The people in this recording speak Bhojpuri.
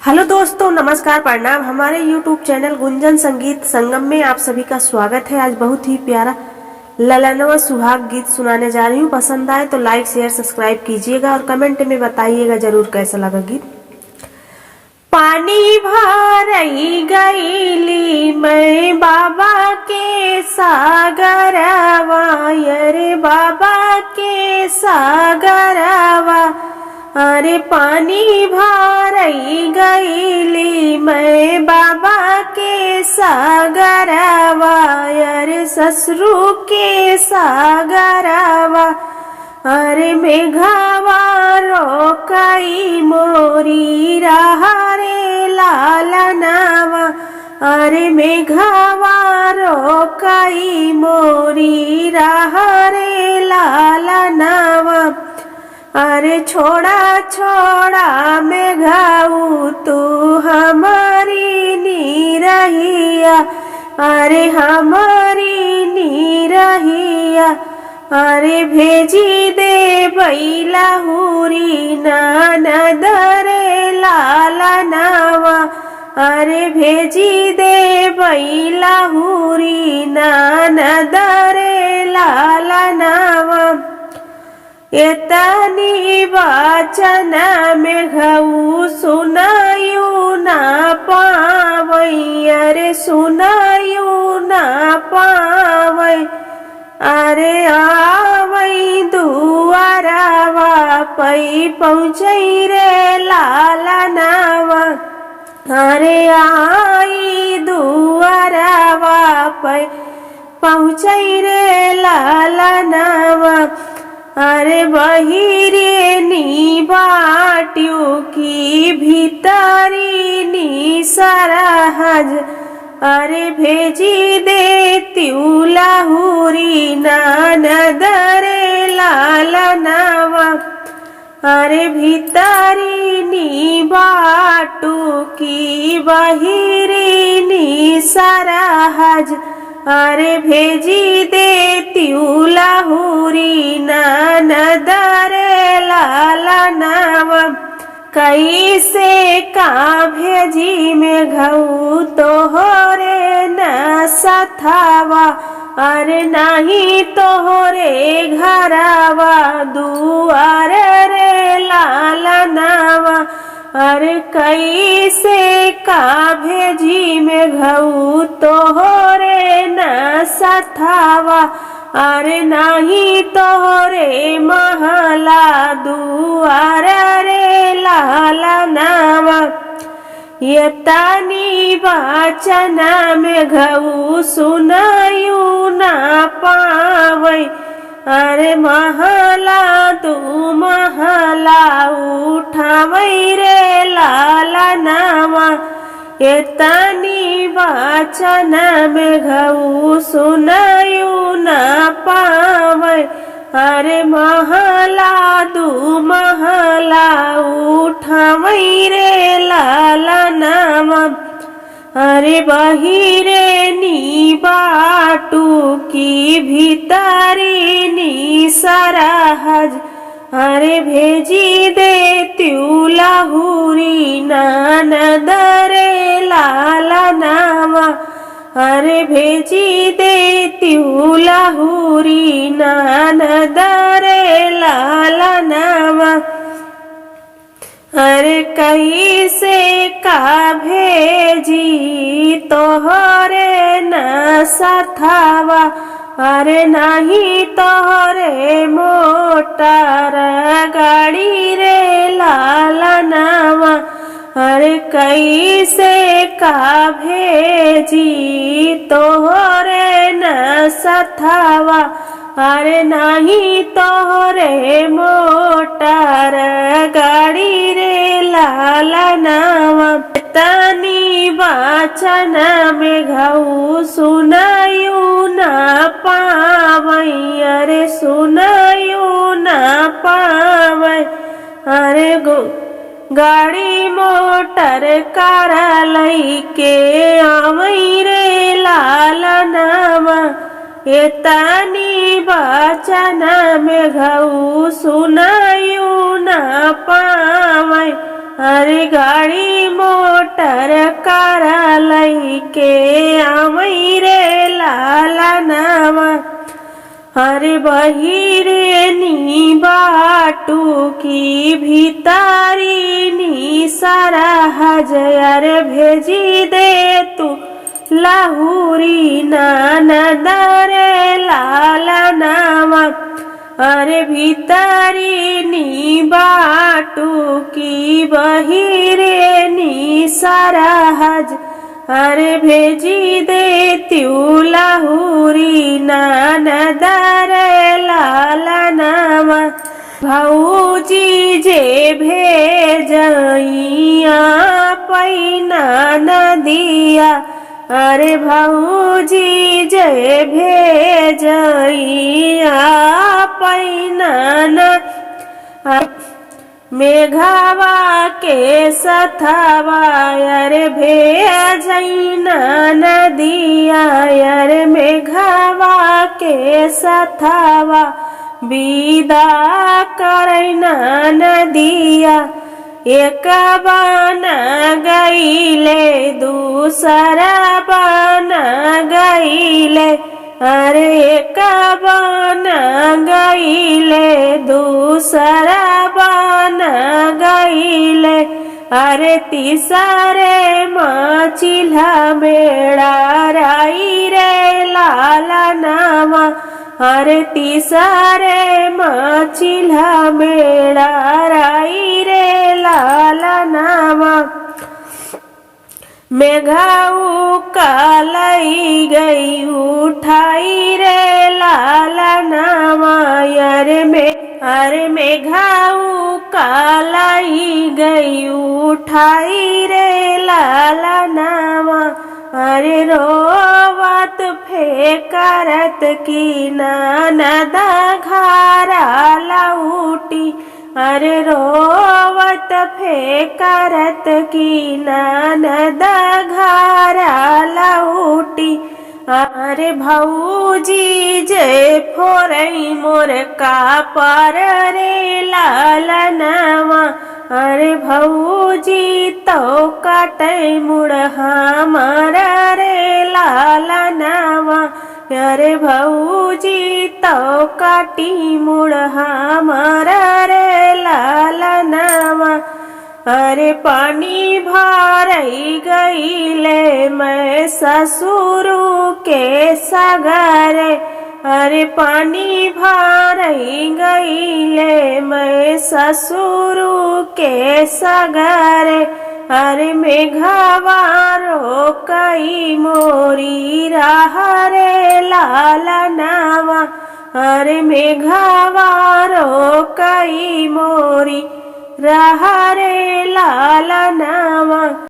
हेलो दोस्तों, नमस्कार, प्रणाम। हमारे YouTube चैनल गुंजन संगीत संगम में आप सभी का स्वागत है। आज बहुत ही प्यारा ललनवा सुहाग गीत सुनाने जा रही हूँ। पसंद आए तो लाइक शेयर सब्सक्राइब कीजिएगा और कमेंट में बताइएगा जरूर कैसा लगा गीत। पानी भरई गईली मैं बाबा के सागरवा, अरे बाबा के सागरवा, अरे पानी भरई गईली मैं बाबा के सागरवा, अरे ससुरु के सागरवा, अरे मेघवा रोकई मोरी रहा रे लालनावा, अरे मेघवा रोकई मोरी रहा रे लालनावा, अरे छोड़ा छोड़ा मेघाऊ तू हमारी नीरहिया, अरे हमारी नीरहिया, अरे भेजी दे बैलाहुरी ननद रे लालनावा, अरे भेजी दे बैलाहुरी ननद रे लालनावा। एतनी वचन मेघऊ सुनायु ना पावई, अरे सुनायु ना पावई, अरे आवई दुआरवा पई पहुँचई रे लालनावा, अरे आई दुआरवा पई पहुँचई रे लालनावा, अरे बहिरे नी बाट्यू की भीतरी नी सरहज, अरे भेजी दे त्यूलाहुरी ननद रे लालनावा, अरे भीतरी नी बाटू की बहिरी नी सरहज, अरे भेजी दे त्यूलाहुरी ननद रे लालनावा। कैसे का भेजी मेघऊ तोहरे न सथावा, अरे नहीं तोहरे घरवा दुआर रे लालनावा, अरे कैसे का भेजी मेघऊ तोहरे न सथावा, अरे नहीं तोहरे महला दुआर रे लालनावा। ये तानी वचन मेघऊ सुनायु ना पावई, अरे महला तू महला उठावई रे लालनावा। एतनी वचन मेघऊ सुनायु ना पावई, अरे महला दू महला उठावई रे लालनावा, अरे बहिरे नी बाटू की भीतरी नी सरहज, अरे भेजी दे त्यूलाहुरी ननद रे लालनावा, अरे भेजी दे त्यूलाहुरी ननद रे लालनावा। अरे कैसे का भेजी तोहरे न सथावा, अरे नहीं तोहरे मोटर गाड़ी रे लालनावा, अरे कैसे का भेजी तोहरे न सथावा, अरे नहीं तोहरे मोटर गाड़ी रे लालनावा। तनी वचन मेघऊ सुनायु ना पावई, अरे सुनायु ना पावई, अरे गाड़ी मोटर कार लईके आवई रे लालनावा। एतनी वचन मेघऊ सुनायु ना पावई, अरे गाड़ी मोटर कार लइके आमई रे लालनवा अरे बहिरे नी बाटू की भीतारी नी सारा हजर भेजी दे तू लाहुरी ननद रे लालनवा अरे भीतारी नी बाटू की बहिरे नी सारा हज अरे भेजी दे त्यू लाहुरी ननद रे लालनवा भौजी जे भेजइया पैना नदिया अरे भौजी जे भेजइया पैना मेघावा के सथावा अरे भेजइना नदिया अरे मेघावा के सथावा विदा करैना नदिया एक बन गईले दूसरा बन गईले अरे एक बन गईले दूसरा बन गईले अरे तीसरे मचिल्हा मेड़ा राई रे लालनवा अरे तीसरे मचिल्हा मेड़ा राई रे लालनवा मेघाऊ कालई गई उठाई रे लालनवा अरे मेघाऊ कालई गई उठाई रे लालनवा अरे रोवत फेकारत की ननद घारा लौटी अरे रोवत फेकारत की ननद घारा लौटी अरे भौजी जे फोरई मोर कापर रे लालनवा अरे भौजी तो काटै मुड़ हमारा रे लालनवा अरे भौजी तो काटी मुड़ हमारा रे लालनवा अरे पानी भरई गईले मैं ससुरु के सगरे अरे पानी भरई गईले मैं ससुरु के सगरे अरे मेघवा रोकई मोरी राह रे लालनवा अरे मेघवा रोकई मोरी राह रे लालनवा।